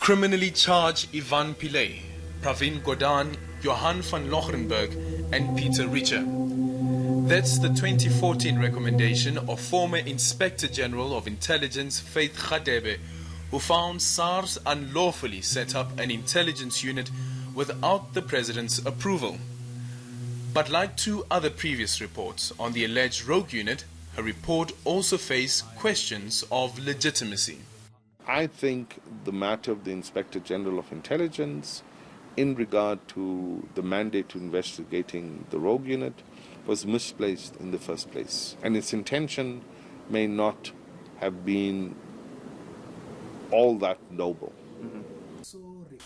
Criminally charge Ivan Pillay, Pravin Gordhan, Johan van Lochrenberg and Peter Richer. That's the 2014 recommendation of former Inspector General of Intelligence Faith Radebe, who found SARS unlawfully set up an intelligence unit without the President's approval. But like two other previous reports on the alleged rogue unit, her report also faced questions of legitimacy. I think the matter of the Inspector General of Intelligence in regard to the mandate to investigating the rogue unit was misplaced in the first place, and its intention may not have been all that noble.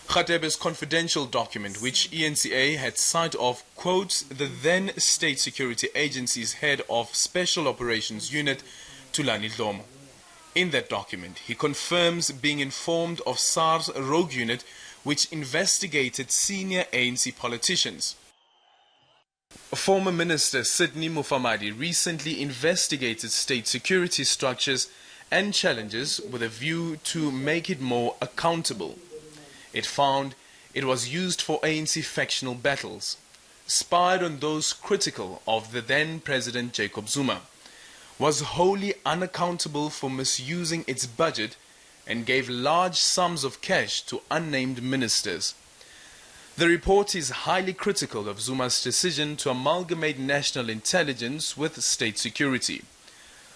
Radebe's confidential document, which ENCA had sight of, quotes the then State Security Agency's head of Special Operations Unit, Thulani Dlomo. In that document, he confirms being informed of SARS rogue unit which investigated senior ANC politicians. Former Minister Sidney Mufamadi recently investigated state security structures and challenges with a view to make it more accountable. It found it was used for ANC factional battles, spied on those critical of the then President Jacob Zuma, was wholly unaccountable for misusing its budget and gave large sums of cash to unnamed ministers. The report is highly critical of Zuma's decision to amalgamate national intelligence with state security,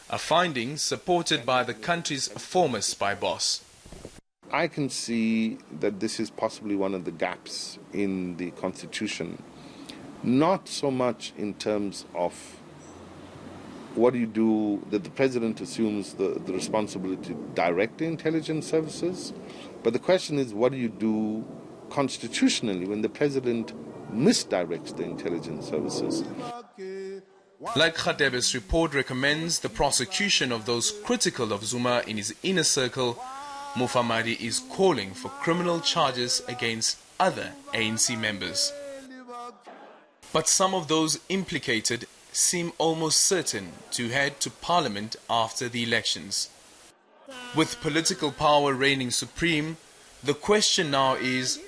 a finding supported by the country's former spy boss. I can see that this is possibly one of the gaps in the Constitution, not so much in terms of what do you do, that the President assumes the responsibility to direct the intelligence services, but the question is, what do you do constitutionally when the President misdirects the intelligence services? Like Radebe's report recommends the prosecution of those critical of Zuma in his inner circle, Mufamadi is calling for criminal charges against other ANC members. But some of those implicated seem almost certain to head to Parliament after the elections. With political power reigning supreme, the question now is,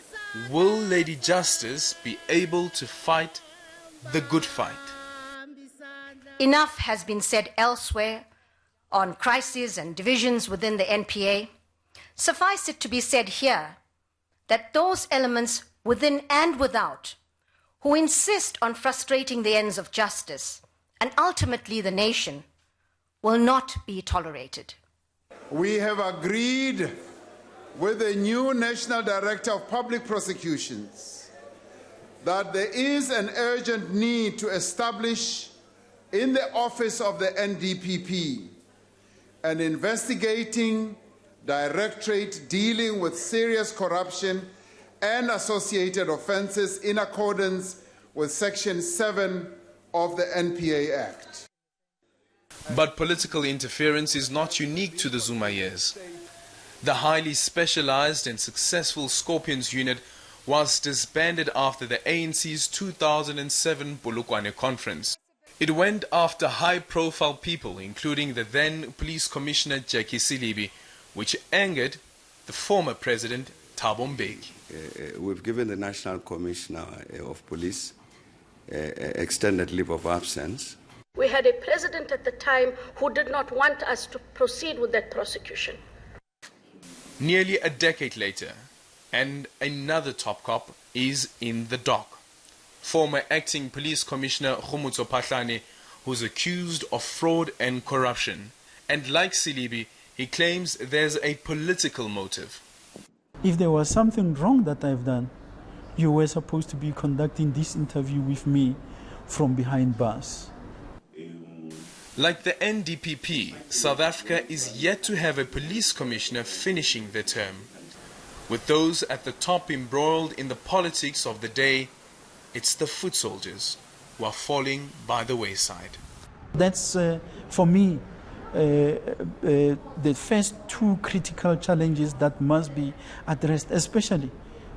will Lady Justice be able to fight the good fight? Enough has been said elsewhere on crises and divisions within the NPA. Suffice it to be said here that those elements within and without who insist on frustrating the ends of justice and ultimately the nation will not be tolerated. We have agreed with the new National Director of Public Prosecutions that there is an urgent need to establish in the office of the NDPP an investigating directorate dealing with serious corruption and associated offences in accordance with Section 7 of the NPA Act. But political interference is not unique to the Zuma years. The highly specialized and successful Scorpions unit was disbanded after the ANC's 2007 Polokwane conference. It went after high-profile people, including the then Police Commissioner Jackie Silibi, which angered the former President Thabo Mbeki. We've given the National Commissioner of Police extended leave of absence. We had a president at the time who did not want us to proceed with that prosecution. Nearly a decade later, and another top cop is in the dock. Former Acting Police Commissioner Khumutso Phahlane, who's accused of fraud and corruption. And like Silibi, he claims there's a political motive. If there was something wrong that I've done, you were supposed to be conducting this interview with me from behind bars. Like the NDPP, South Africa is yet to have a police commissioner finishing their term. With those at the top embroiled in the politics of the day, it's the foot soldiers who are falling by the wayside. That's, for me, the first two critical challenges that must be addressed, especially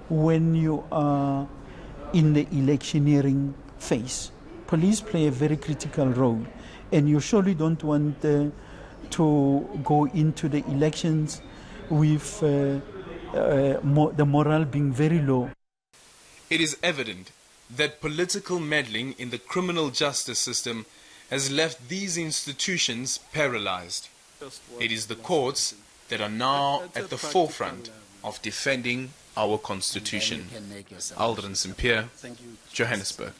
when you are in the electioneering phase. Police play a very critical role, and you surely don't want to go into the elections with the morale being very low. It is evident that political meddling in the criminal justice system has left these institutions paralyzed. It is the courts that are now at the forefront of defending our constitution. Aldrin Sampier, Johannesburg.